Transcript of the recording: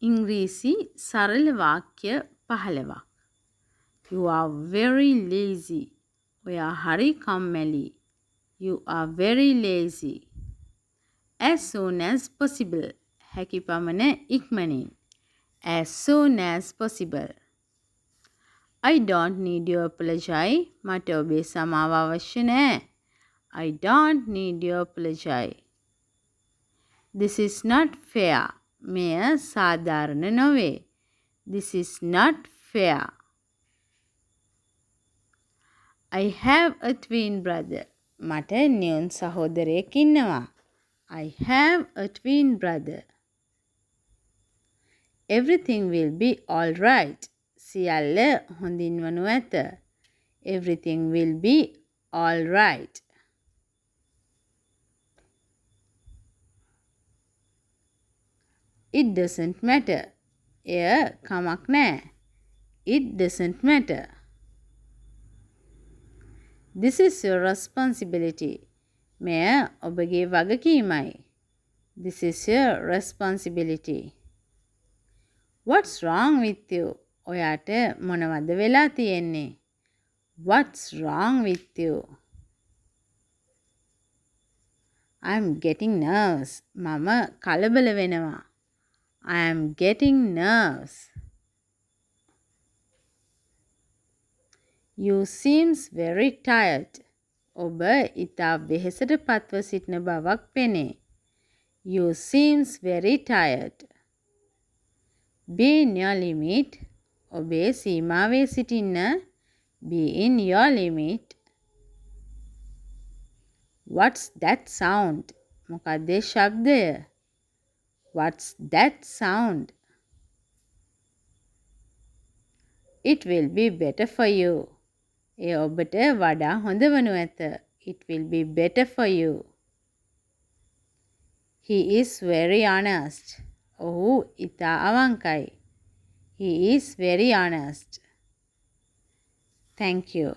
ඉංග්‍රීසි සරල වාක්‍ය 15ක්. You are very lazy. ඔයා හරි කම්මැලි. You are very lazy. As soon as possible. හැකි පමණ ඉක්මනින්. As soon as possible. I don't need your apology. මට ඔබේ සමාව අවශ්‍ය නැහැ. I don't need your apology. This is not fair. මෙය සාධාරණ නොවේ. This is not fair. I have a twin brother. මට නියුන් සහෝදරයෙක් ඉන්නවා. I have a twin brother. Everything will be all right. සියල්ල හොඳින් වනු ඇත. Everything will be all right. It doesn't matter. එය කමක් නෑ. It doesn't matter. This is your responsibility. මෙය ඔබගේ වගකීමයි. This is your responsibility. What's wrong with you? ඔයාට මොනවද වෙලා තියෙන්නේ? What's wrong with you? I'm getting nervous. මම කලබල වෙනවා. I am getting nervous. You seems very tired. ඔබ ඉතා වෙහෙසට පත්ව සිටින බවක් පෙනේ. You seems very tired. Be in your limit. ඔබේ සීමාවේ සිටින්න. Be in your limit. What's that sound? මොකක්ද ඒ ශබ්දය? What's that sound? It will be better for you. එය ඔබට වඩා හොඳ වනු ඇත. It will be better for you. He is very honest. ඔහු ඉතා අවංකයි. He is very honest. Thank you.